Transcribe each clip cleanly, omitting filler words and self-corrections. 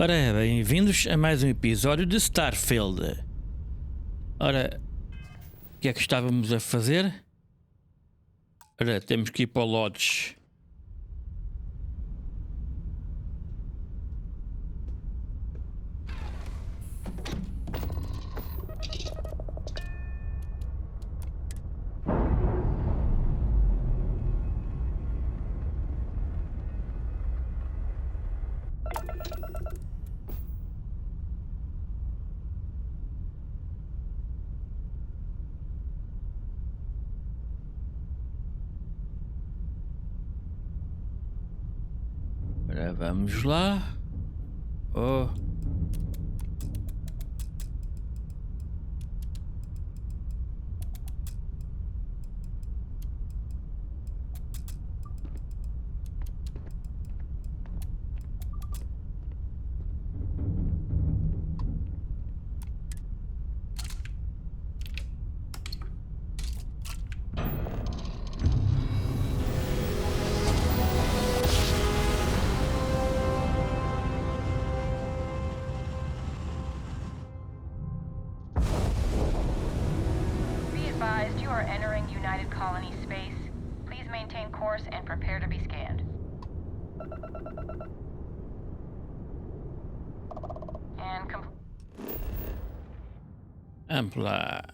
Ora, bem-vindos a mais um episódio de Starfield. Ora, o que é que estávamos a fazer? Ora, temos que ir para o Lodge. Ora, vamos lá. Oh. You are entering United Colony space. Please maintain course and prepare to be scanned. And Ampla.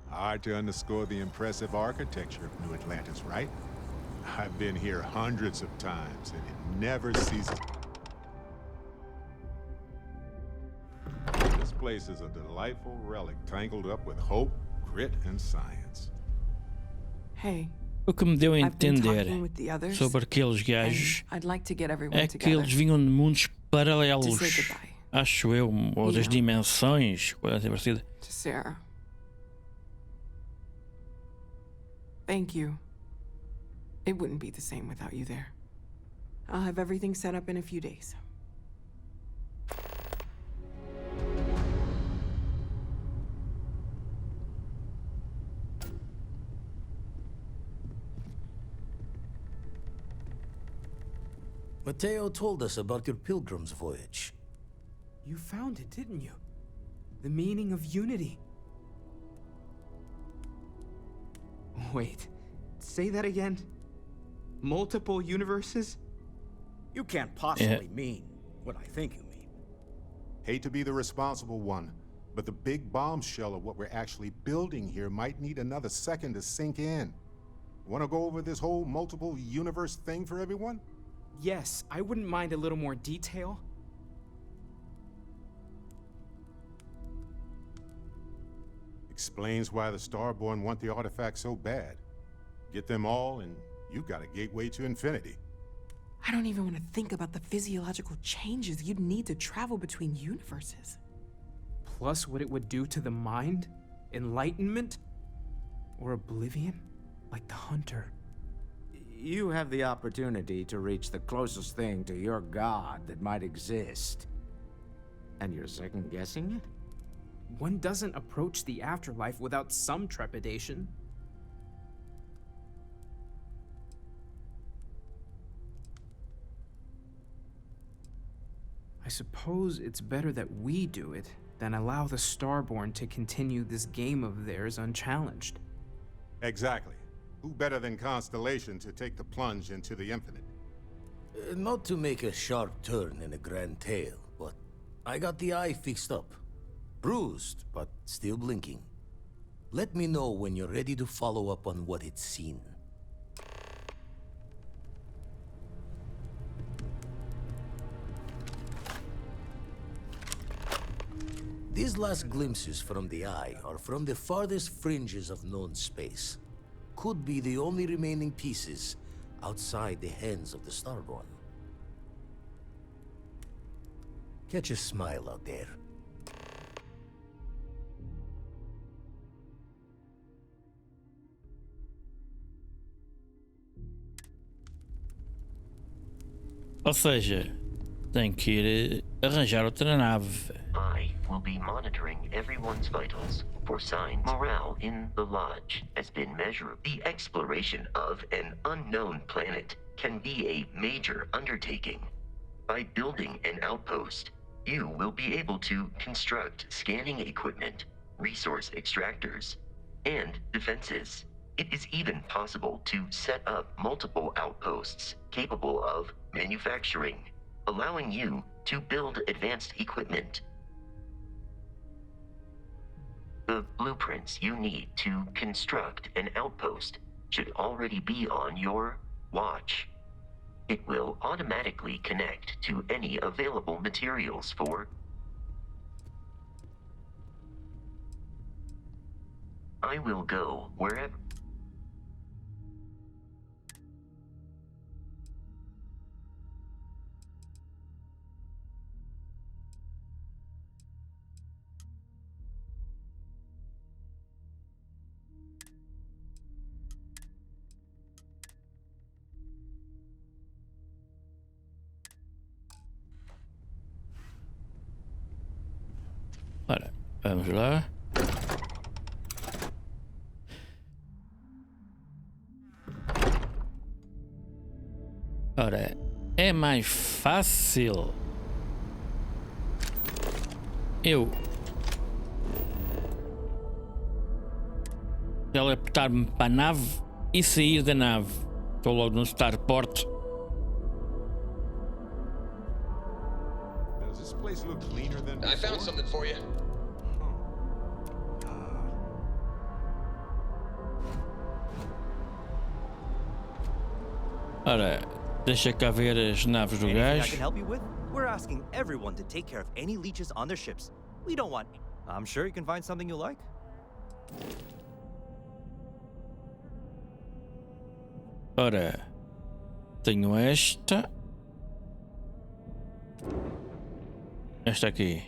Hard to underscore the impressive architecture of New Atlantis, right? I've been here hundreds of times, and it never ceases. This place is a delightful relic tangled up with hope, grit, and science. Hey, O que me deu a I've been entender talking with the others, sobre aqueles and gajos I'd like to get everyone é que together eles vinham de mundos to paralelos, say goodbye acho eu, ou das Yeah. dimensões, coisa assim parecida. to Sarah. Thank you. It wouldn't be the same without you there. I'll have everything set up in a few days. Mateo told us about your pilgrim's voyage. You found it, didn't you? The meaning of unity. Wait, say that again? Multiple universes? You can't possibly mean what I think you mean. Hate to be the responsible one, but the big bombshell of what we're actually building here might need another second to sink in. Want to go over this whole multiple universe thing for everyone? Yes, I wouldn't mind a little more detail. Explains why the Starborn want the artifact so bad. Get them all, and you've got a gateway to infinity. I don't even want to think about the physiological changes you'd need to travel between universes. Plus what it would do to the mind? Enlightenment? Or oblivion? Like the Hunter. You have the opportunity to reach the closest thing to your god that might exist. And you're second-guessing it? One doesn't approach the afterlife without some trepidation. I suppose it's better that we do it than allow the Starborn to continue this game of theirs unchallenged. Exactly. Who better than Constellation to take the plunge into the infinite? Not to make a sharp turn in a grand tale, but I got the eye fixed up. Bruised, but still blinking. Let me know when you're ready to follow up on what it's seen. These last glimpses from the eye are from the farthest fringes of known space. Could be the only remaining pieces outside the hands of the Starborn. Catch a smile out there. Ou seja, tem que ir arranjar outra nave. I will be monitoring everyone's vitals for signs. Morale in the lodge has been measured. The exploration of an unknown planet can be a major undertaking. By building an outpost, you will be able to construct scanning equipment, resource extractors, and defenses. It is even possible to set up multiple outposts capable of manufacturing, allowing you to build advanced equipment. The blueprints you need to construct an outpost should already be on your watch. It will automatically connect to any available materials for... I will go wherever... Ora, vamos lá. Ora, é mais fácil eu teleportar-me para a nave e sair da nave. Estou logo no starport. Does this place look cleaner than I before? found something for you. Ora, deixa cá ver as naves do Anything I gajo. can help you with? We're asking everyone to take care of any leeches on their ships. We don't want... I'm sure you can find something you like. Ora, tenho esta. Esta aqui.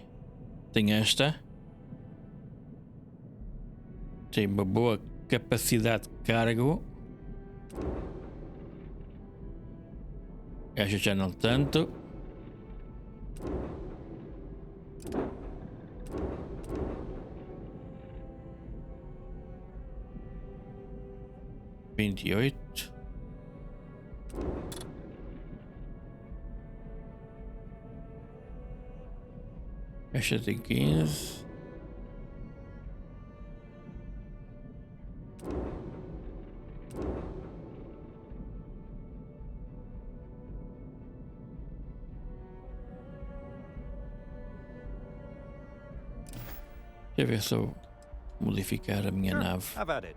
Tenho esta. Tem uma boa capacidade de cargo. Esta já não tanto. Vinte e oito. Esta tem 15. Deixa eu ver se eu modificar a minha nave. Have at it.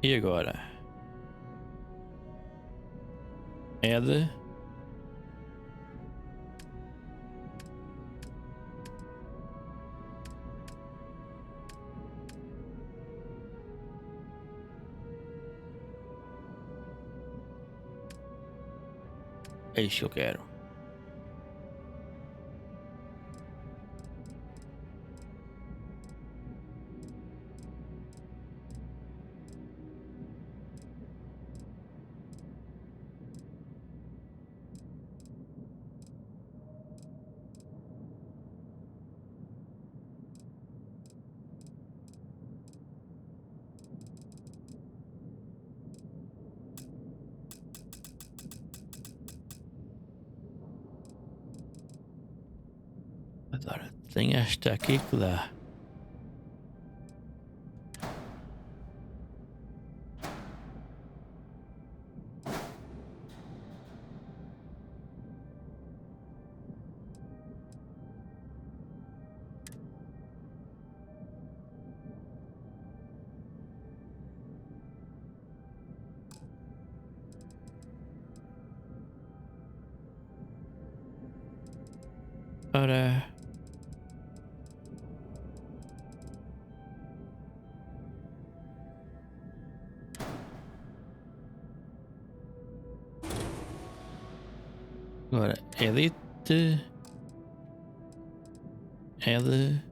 E agora? Add. É isso que eu quero. Agora tem esta aqui que dá. Ora. Agora, edit. Add.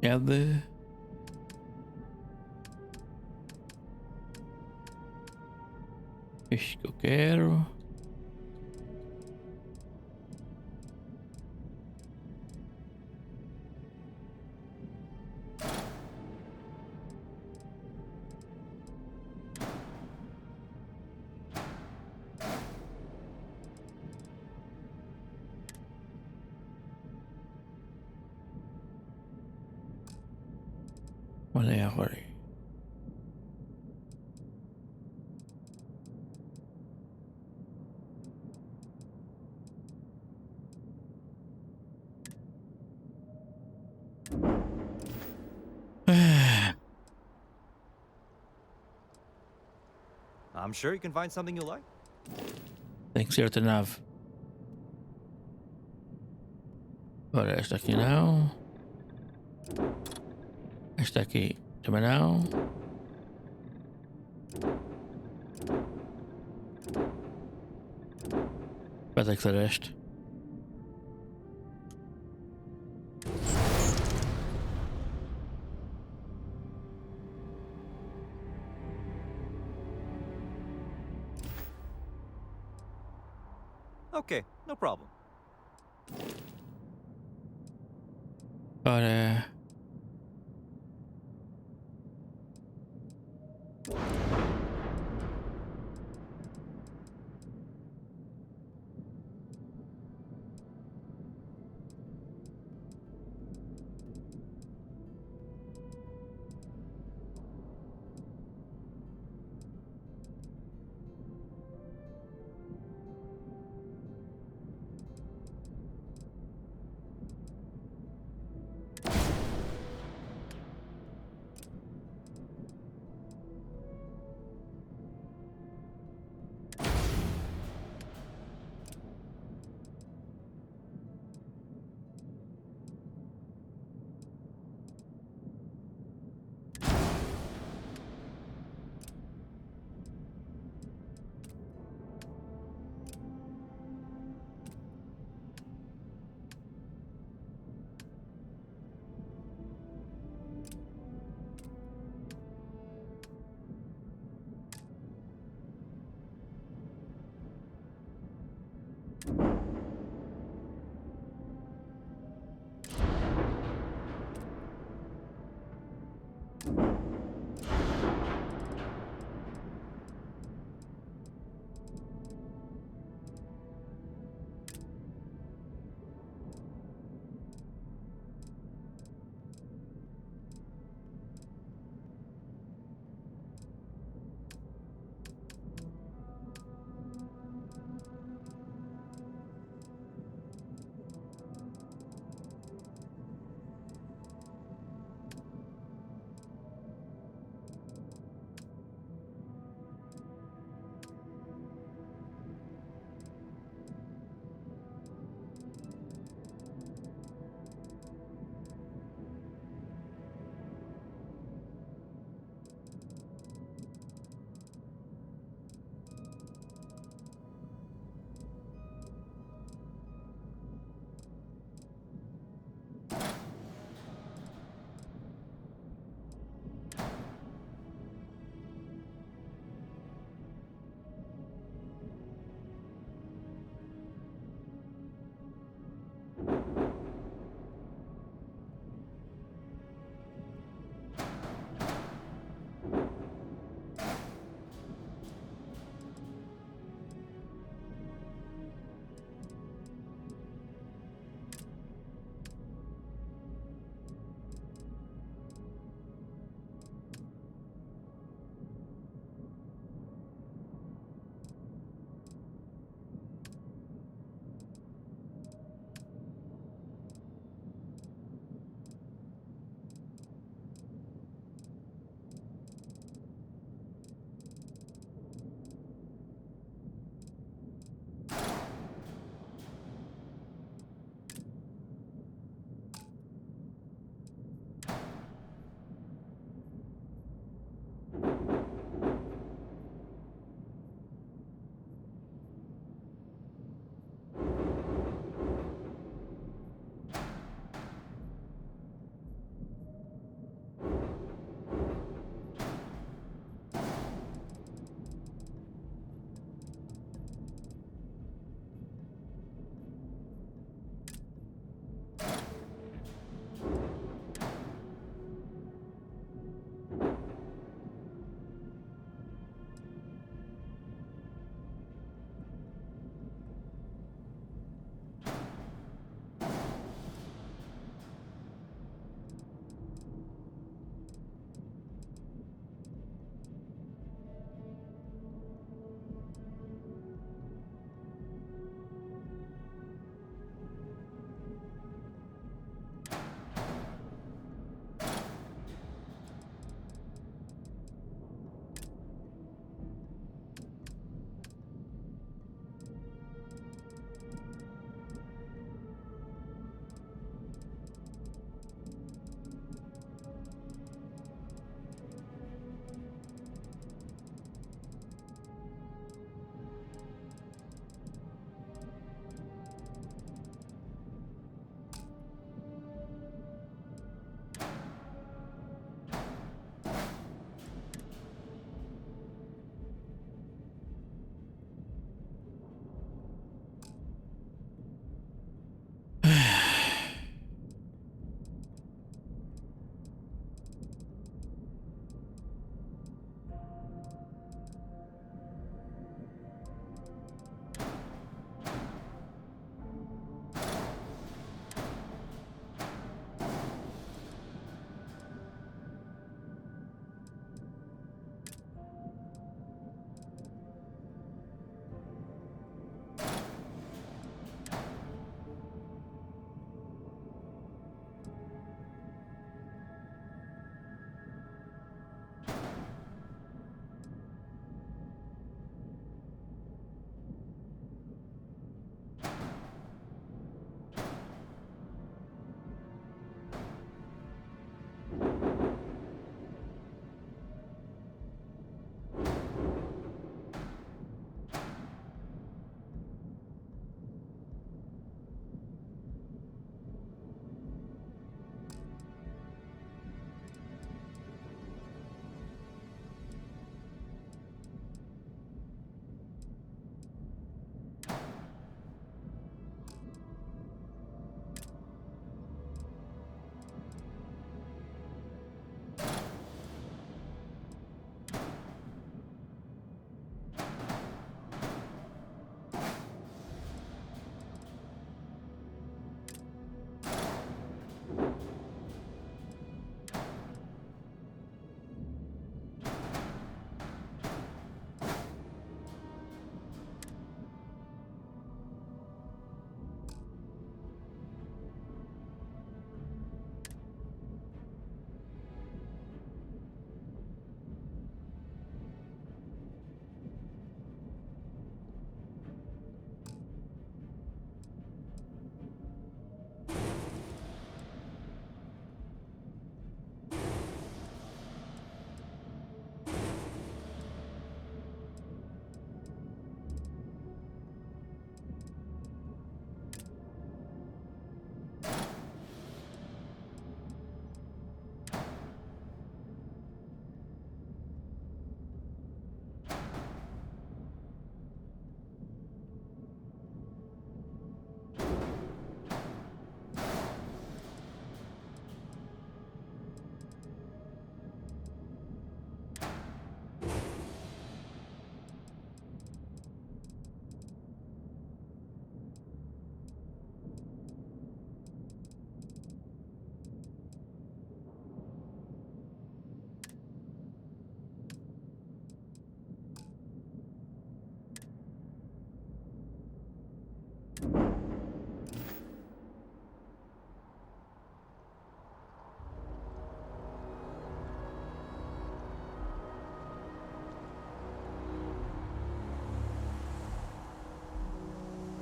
Add. Este que eu quero. Olha aí agora. I'm sure you can find something you like. Tem que ser outra nave. Ora, esta aqui não. Esta aqui também não. Vai ter que ser este. Okay, no problem. Ora.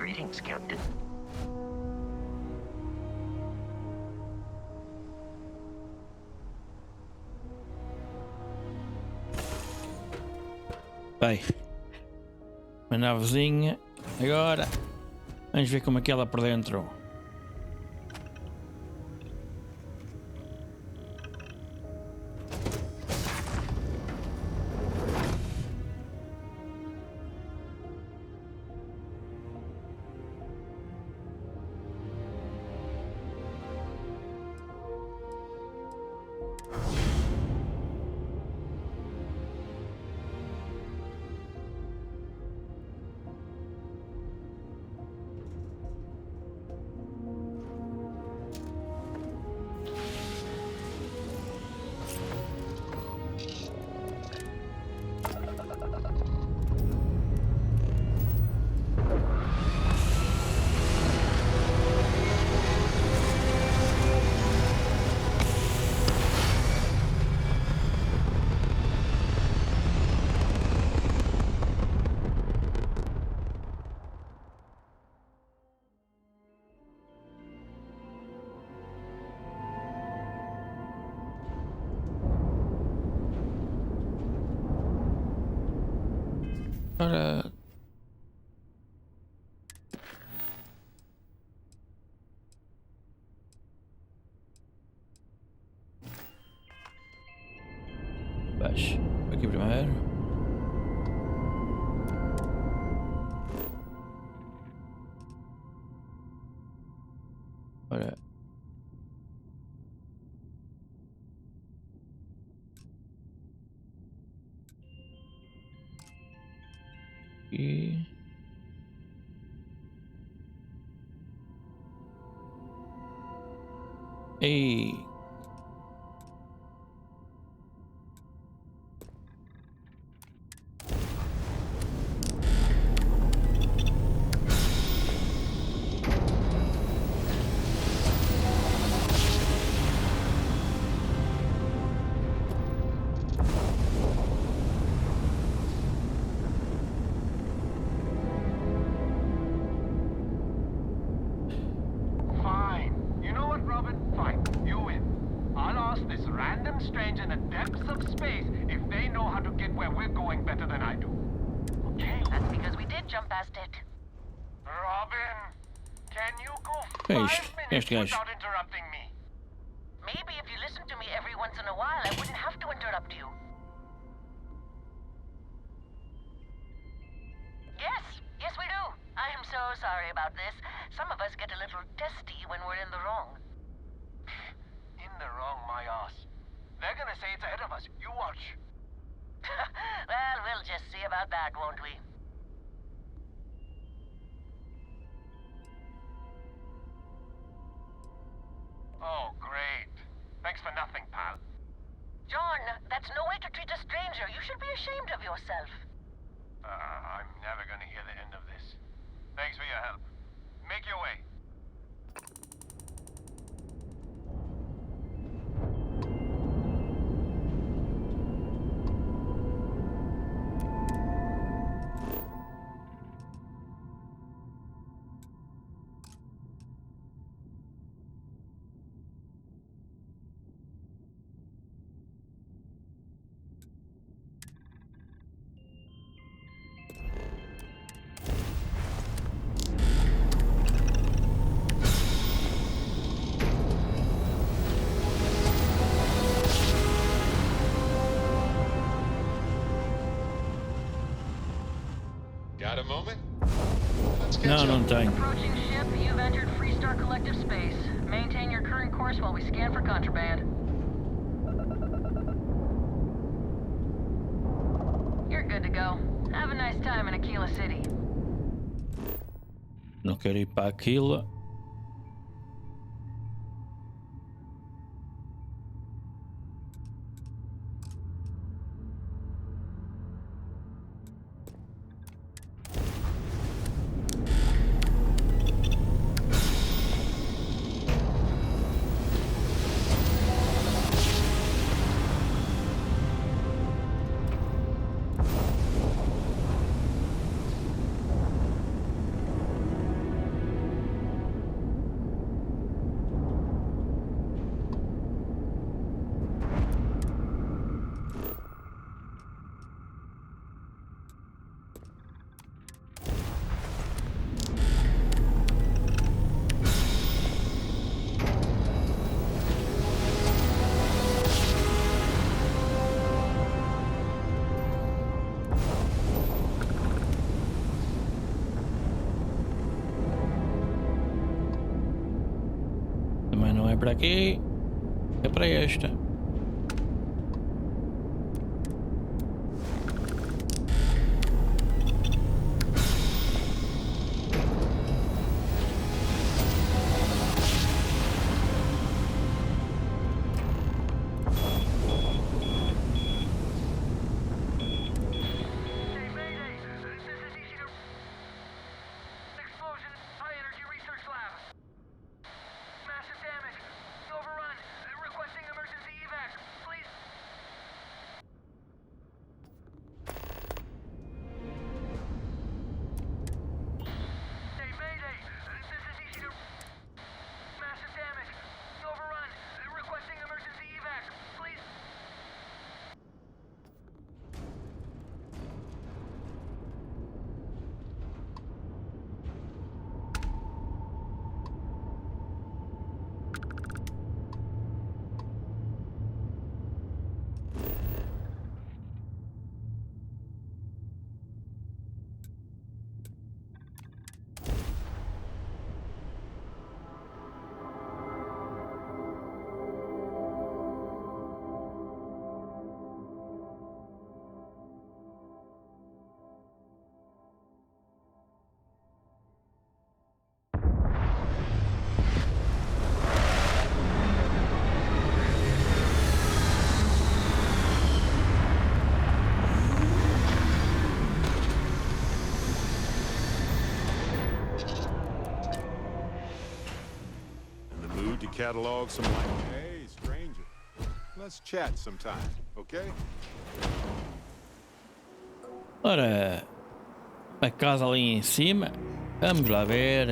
Greetings, Captain. Bem, uma navezinha. Agora vamos ver como é que ela por dentro. Ora. Baixo. Aqui primeiro. Ora. E ei, Fine. You know what, Robert? Fine. You win. I'll ask this random stranger in the depths of space if they know how to get where we're going better than I do. Okay? That's because we did jump past it. Robin, can you go Que é 5 isto? minutes Este gajo. without interrupting me? Maybe if you listen to me every once in a while, I wouldn't have to interrupt you. Yes, we do. I am so sorry about this. Some of us get a little testy when we're in the wrong. In the wrong, my ass. They're gonna say it's ahead of us. You watch. Well, we'll just see about that, won't we? Oh, great. Thanks for nothing, pal. John, that's no way to treat a stranger. You should be ashamed of yourself. I'm never gonna hear the end of this. Thanks for your help. Make your way. Got a moment? não, não tenho. Approaching ship, you've entered Freestar Collective space. Maintain your current course while we scan for contraband. You're good to go. Have a nice time in Aquila City. Não quero ir para aquilo. Para aqui. É para esta. Catalog some like, hey, stranger. Let's chat sometime, okay? Ora, a casa ali em cima. Vamos lá ver.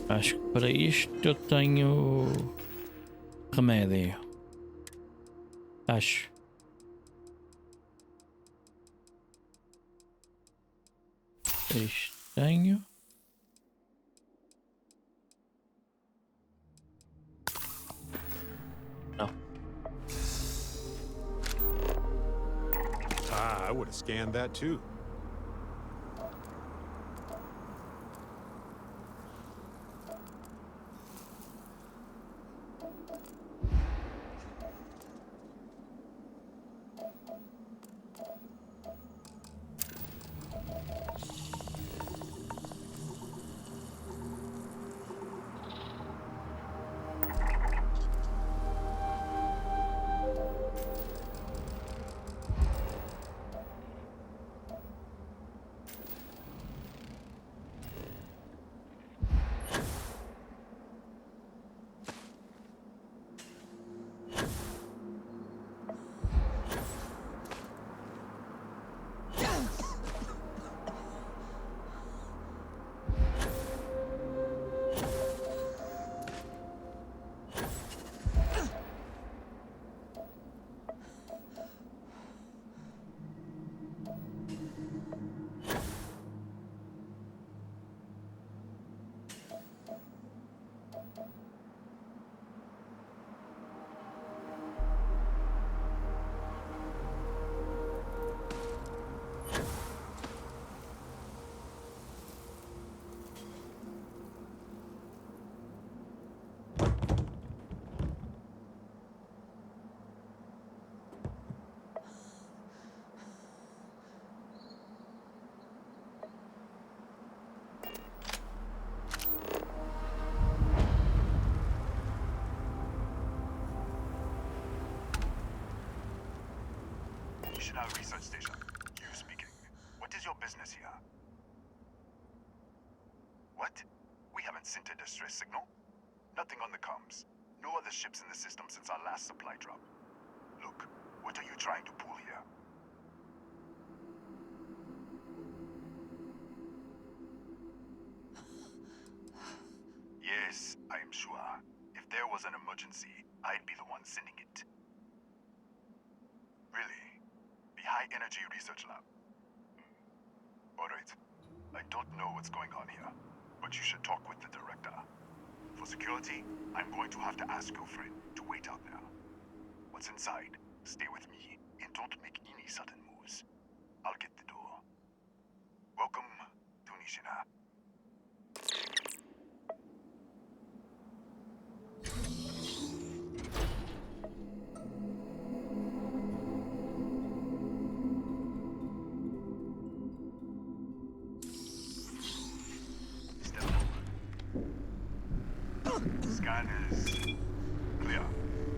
Acho que para isto eu tenho remédio. Acho. Isto tenho. Não. I would have scanned that too. Tunishina Research Station. You speaking. What is your business here? What? We haven't sent a distress signal? Nothing on the comms. No other ships in the system since our last supply drop. Look, what are you trying to pull here? Yes, I am sure. If there was an emergency, I'd be the one sending it. Really? The High Energy Research Lab? Alright. I don't know what's going on here, but you should talk with the director. For security, I'm going to have to ask your friend to wait out there. What's inside, stay with me, and don't make any sudden moves. I'll get the door. Welcome, Tunishina. Scan is clear.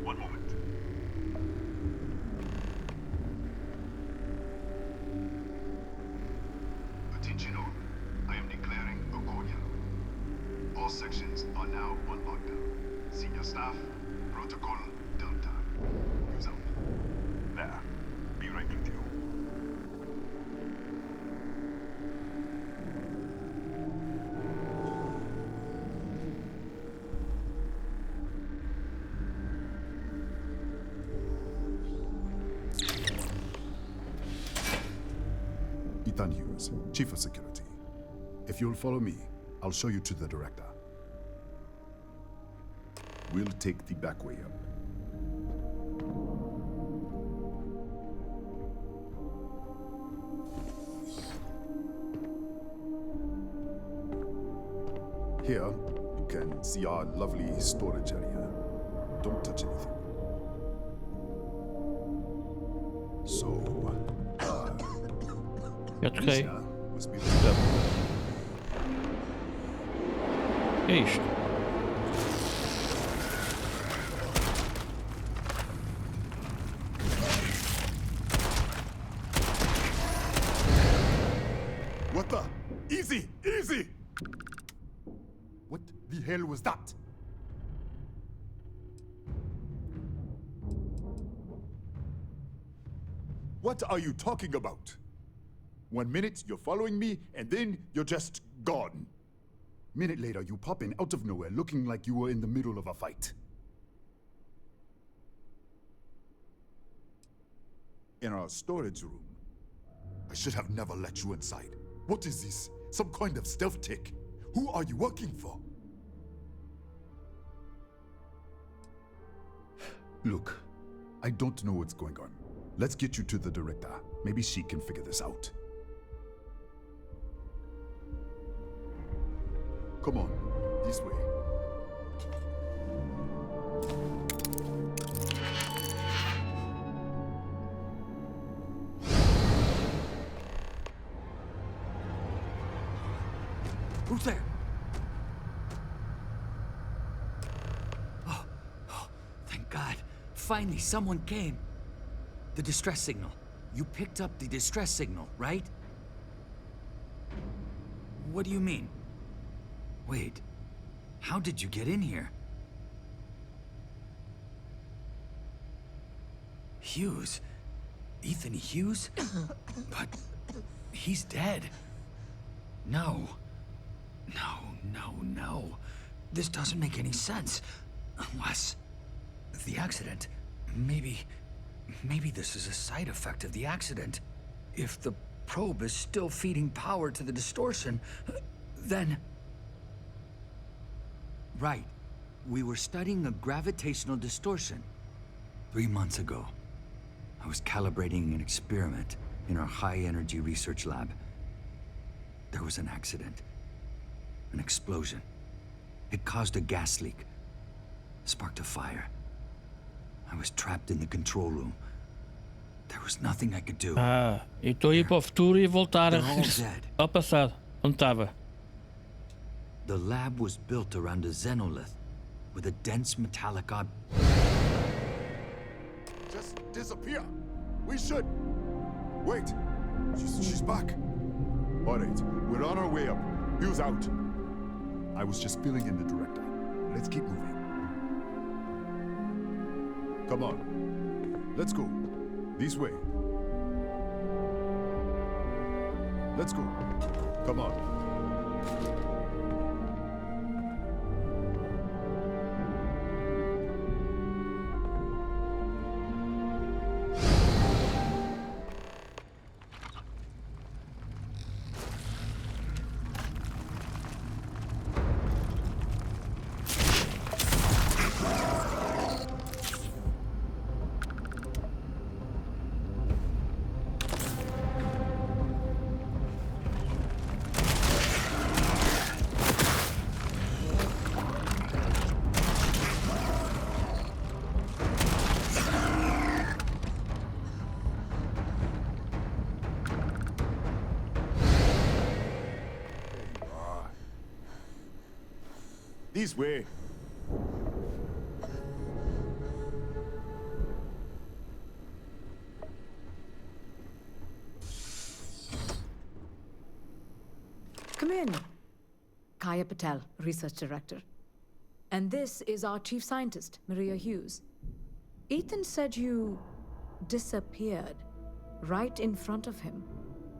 One moment. Attention all. I am declaring a cordial. All sections are now on lockdown. Senior staff, protocol, Delta. Use out. There. Be right with you. Ethan Hughes, Chief of Security. If you'll follow me, I'll show you to the director. We'll take the back way up. Here, you can see our lovely storage area. Don't touch anything. So, Eu toquei. must be Que é isto? What the? Easy! Easy! What the hell was that? What are you talking about? 1 minute you're following me, and then you're just gone. Minute later, you pop in out of nowhere looking like you were in the middle of a fight. In our storage room. I should have never let you inside. What is this? Some kind of stealth tech? Who are you working for? Look, I don't know what's going on. Let's get you to the director. Maybe she can figure this out. Come on, this way. Who's there? Oh, thank God. Finally, someone came. The distress signal. You picked up the distress signal, right? What do you mean? Wait, how did you get in here? Hughes? Ethan Hughes? But he's dead. No. No. This doesn't make any sense. Unless the accident. Maybe this is a side effect of the accident. If the probe is still feeding power to the distortion, then... Right. We were studying a gravitational distortion. 3 months ago, I was calibrating an experiment in our high-energy research lab. There was an accident. An explosion. It caused a gas leak. Sparked a fire. I was trapped in the control room. There was nothing I could do. Ah, eu estou a ir para o futuro e voltar ao passado, onde estava. The lab was built around a xenolith with a dense metallic Just disappear. We should. Wait! She's back! Alright, we're on our way up. Bill's out. I was just filling in the director. Let's keep moving. Come on. Let's go. This way. Let's go. Come on. This way. Come in. Kaya Patel, Research Director. And this is our Chief Scientist, Maria Hughes. Ethan said you disappeared right in front of him.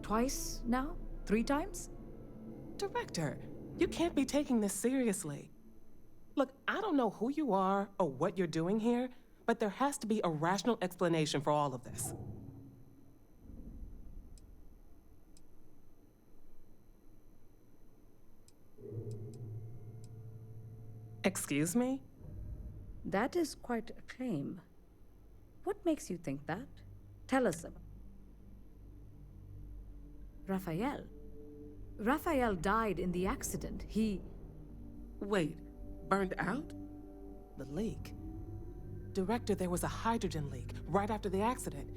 Twice now? 3 times? Director, you can't be taking this seriously. Look, I don't know who you are or what you're doing here, but there has to be a rational explanation for all of this. Excuse me? That is quite a claim. What makes you think that? Tell us about Raphael. Raphael died in the accident. He... Wait, burned out? The leak. Director, there was a hydrogen leak right after the accident.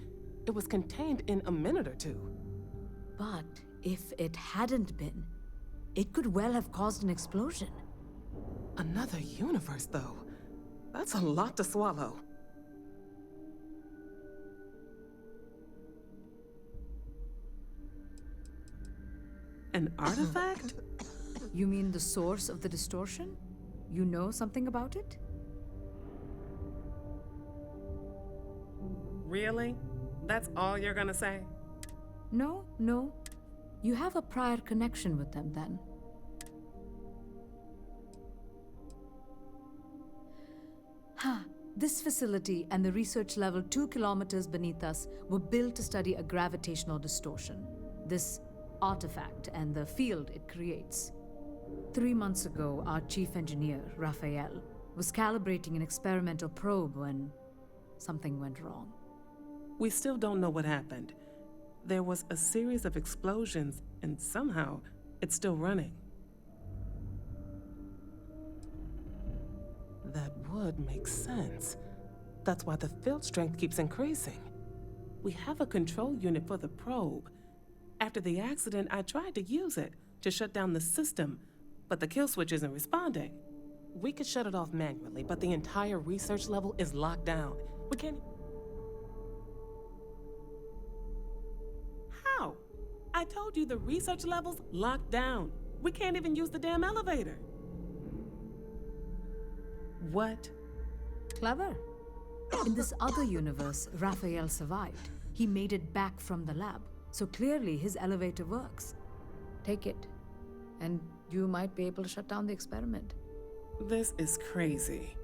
It was contained in a minute or two. But if it hadn't been, it could well have caused an explosion. Another universe, though. That's a lot to swallow. An artifact? You mean the source of the distortion? You know something about it? Really? That's all you're gonna say? No, no. You have a prior connection with them, then. This facility and the research level 2 kilometers beneath us were built to study a gravitational distortion. This artifact and the field it creates. 3 months ago, our chief engineer, Raphael, was calibrating an experimental probe when something went wrong. We still don't know what happened. There was a series of explosions, and somehow it's still running. That would make sense. That's why the field strength keeps increasing. We have a control unit for the probe. After the accident, I tried to use it to shut down the system, but the kill switch isn't responding. We could shut it off manually, but the entire research level is locked down. We can't... How? I told you the research level's locked down. We can't even use the damn elevator. What? Clever. In this other universe, Raphael survived. He made it back from the lab, so clearly his elevator works. Take it, and you might be able to shut down the experiment. This is crazy.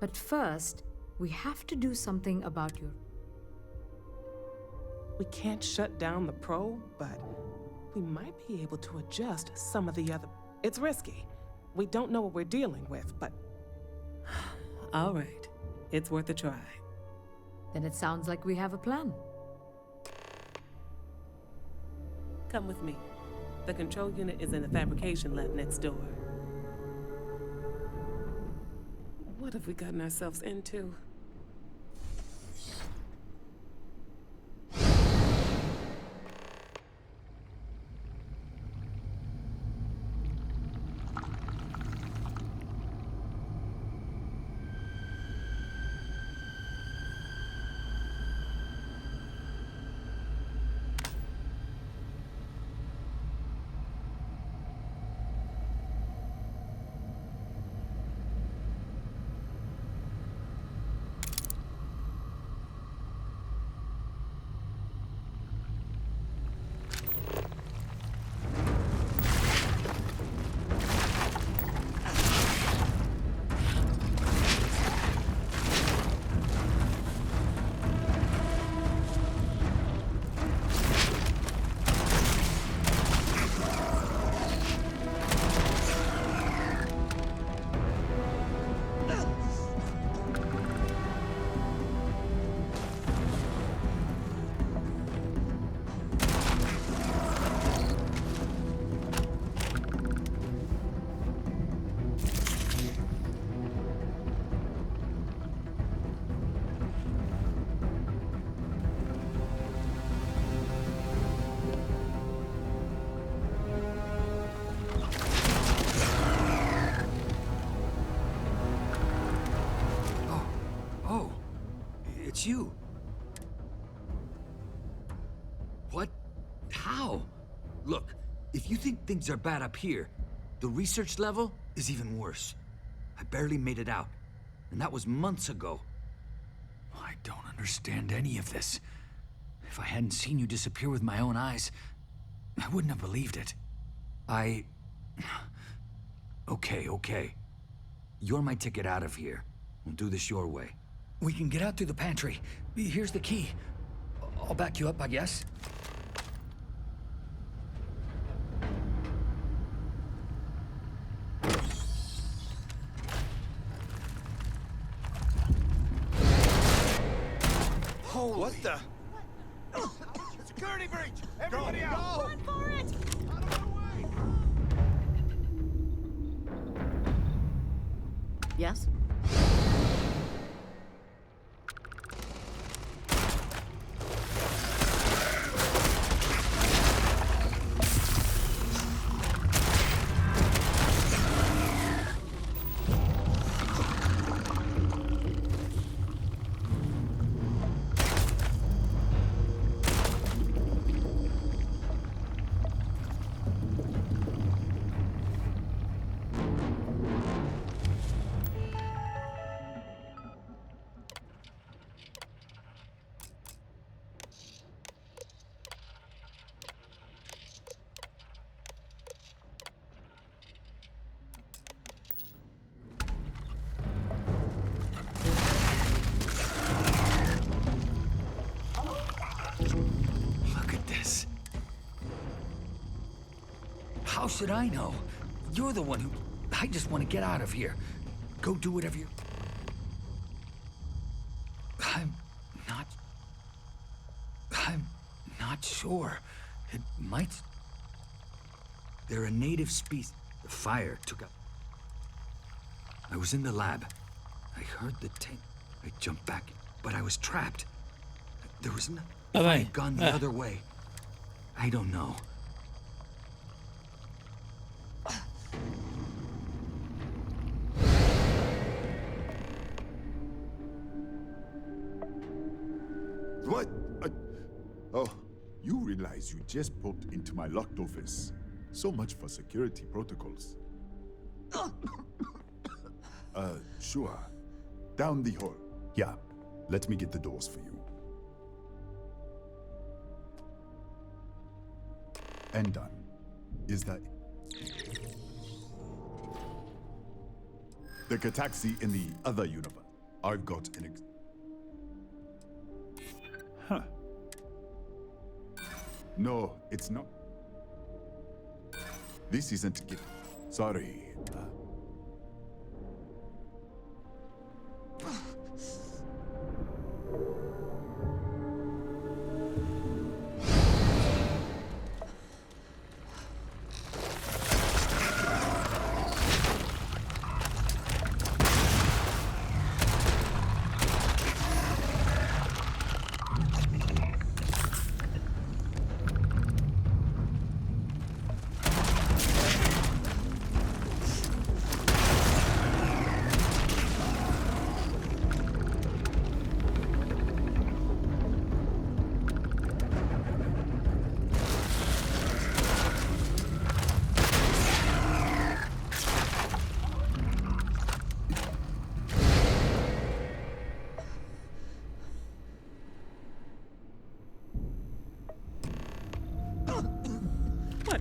But first, we have to do something about your... We can't shut down the probe, but we might be able to adjust some of the other... It's risky. We don't know what we're dealing with, but... All right. It's worth a try. Then it sounds like we have a plan. Come with me. The control unit is in the fabrication lab next door. What have we gotten ourselves into? It's you. What? How? Look, if you think things are bad up here, the research level is even worse. I barely made it out, and that was months ago. I don't understand any of this. If I hadn't seen you disappear with my own eyes, I wouldn't have believed it. Okay. You're my ticket out of here. We'll do this your way. We can get out through the pantry. Here's the key. I'll back you up, I guess. What the? Security breach! Everybody out! Run for it! Yes? How should I know? You're the one who... I just want to get out of here. Go do whatever you... I'm not sure. It might... They're a native species. The fire took up... I was in the lab. I heard the tank. I jumped back, but I was trapped. There was no... If I had gone the other way... I don't know. What? Oh, you realize you just poked into my locked office. So much for security protocols. Sure. Down the hall. Yeah, let me get the doors for you. And done. Is that... The Cataxi in the other universe. I've got an Huh. No, it's not. This isn't it. Sorry.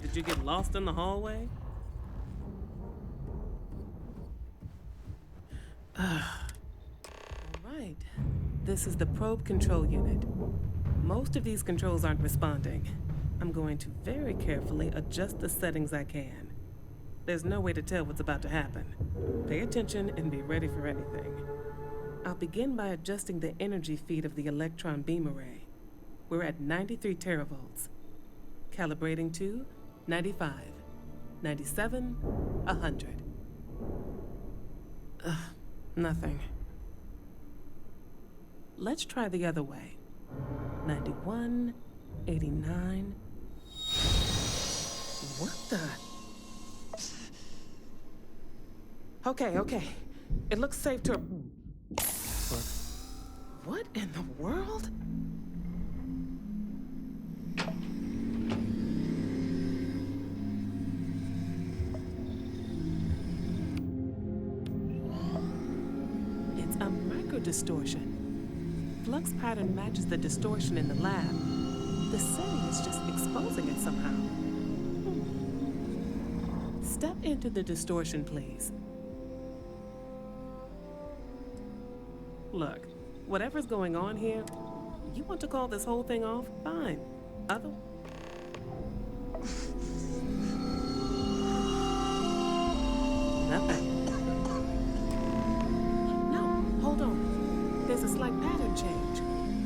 Did you get lost in the hallway? Alright. This is the probe control unit. Most of these controls aren't responding. I'm going to very carefully adjust the settings I can. There's no way to tell what's about to happen. Pay attention and be ready for anything. I'll begin by adjusting the energy feed of the electron beam array. We're at 93 teravolts. Calibrating to 95, 97, 100. Nothing. Let's try the other way. 91, 89. What the? Okay. It looks safe to... What in the world? It's a microdistortion. Flux pattern matches the distortion in the lab. The setting is just exposing it somehow. Step into the distortion, please. Look, whatever's going on here, you want to call this whole thing off? Fine. Nothing. No, hold on. There's a slight pattern change.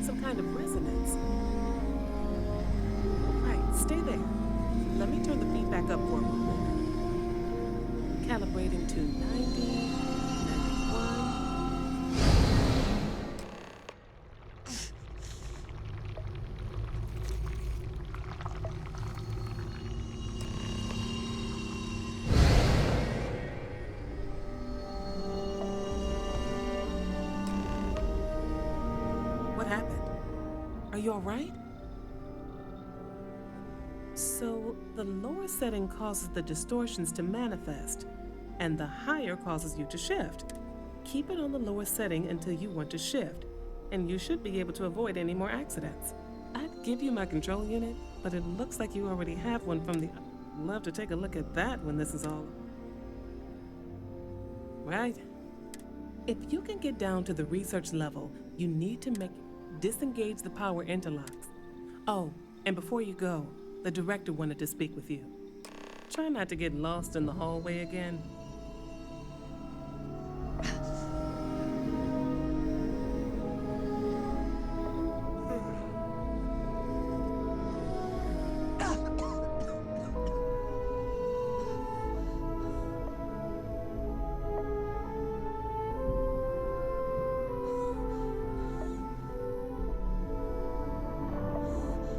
Some kind of resonance. Right, stay there. Let me turn the feedback up for a moment. Calibrating to 90, 91. What happened? Are you all right? So, the lower setting causes the distortions to manifest, and the higher causes you to shift. Keep it on the lower setting until you want to shift, and you should be able to avoid any more accidents. I'd give you my control unit, but it looks like you already have one from the... I'd love to take a look at that when this is all... Right? If you can get down to the research level, you need to disengage the power interlocks. Oh, and before you go, the director wanted to speak with you. Try not to get lost in the hallway again.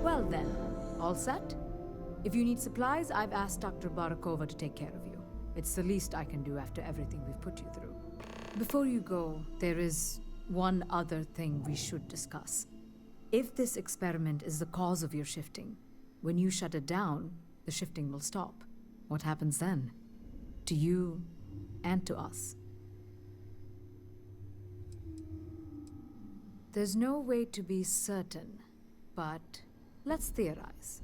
Well then, all set? If you need supplies, I've asked Dr. Barakova to take care of you. It's the least I can do after everything we've put you through. Before you go, there is one other thing we should discuss. If this experiment is the cause of your shifting, when you shut it down, the shifting will stop. What happens then? To you and to us. There's no way to be certain, but let's theorize.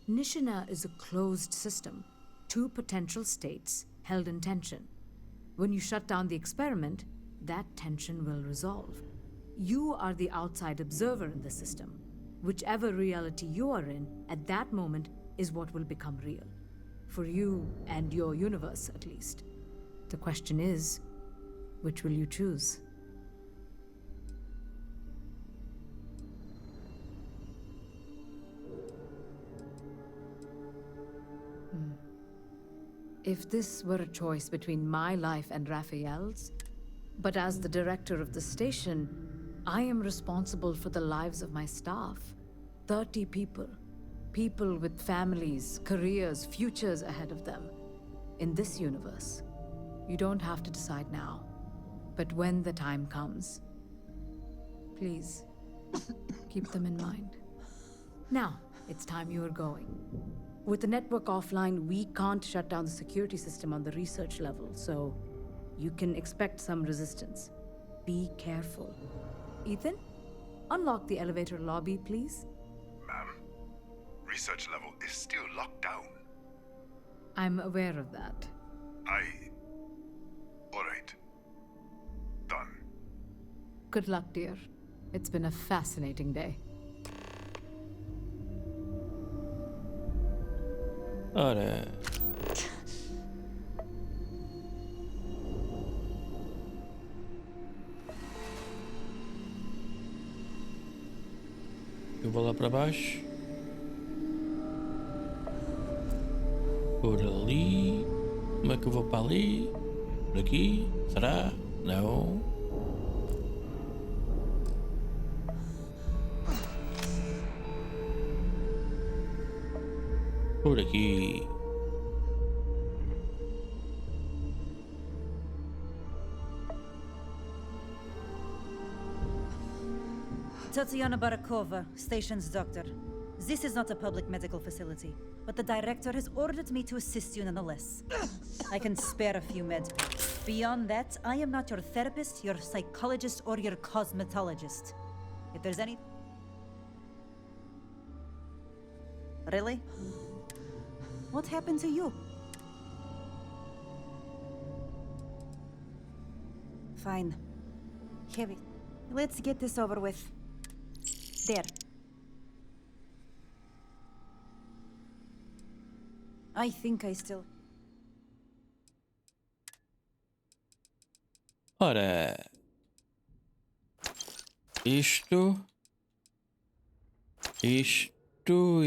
Nishina is a closed system, two potential states held in tension. When you shut down the experiment, that tension will resolve. You are the outside observer in the system. Whichever reality you are in at that moment is what will become real. For you and your universe, at least. The question is, which will you choose? If this were a choice between my life and Raphael's, but as the director of the station, I am responsible for the lives of my staff. 30 people. People with families, careers, futures ahead of them. In this universe, you don't have to decide now. But when the time comes, please, keep them in mind. Now, it's time you are going. With the network offline, we can't shut down the security system on the research level, so you can expect some resistance. Be careful. Ethan, unlock the elevator lobby, please. Ma'am, research level is still locked down. I'm aware of that. All right. Done. Good luck, dear. It's been a fascinating day. Ora. Eu vou lá para baixo. Por ali. Como é que eu vou para ali? Por aqui? Será? Não. Por aqui. Tatiana Barakova, station's doctor. This is not a public medical facility, but the director has ordered me to assist you nonetheless. I can spare a few meds. Beyond that, I am not your therapist, your psychologist, or your cosmetologist. If there's any... Really? What happened to you? Fine. Heavy. Let's get this over with. There. I think I still... Ora... Isto... Isto...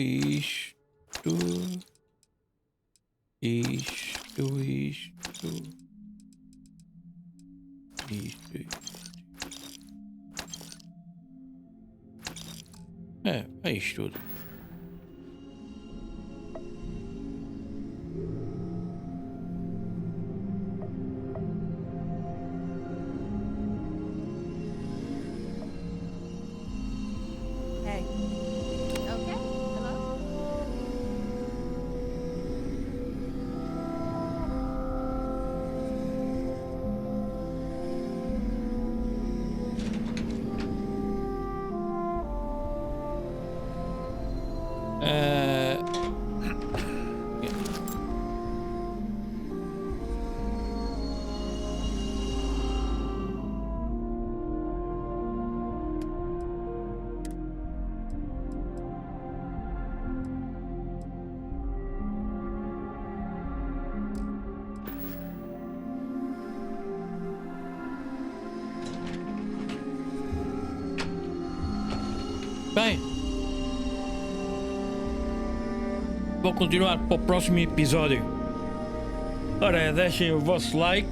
É isto tudo. Hey. Okay, hello? Bem, vou continuar para o próximo episódio. Ora, deixem o vosso like,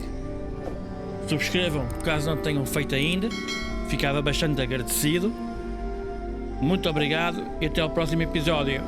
subscrevam caso não tenham feito ainda, ficava bastante agradecido. Muito obrigado e até ao próximo episódio.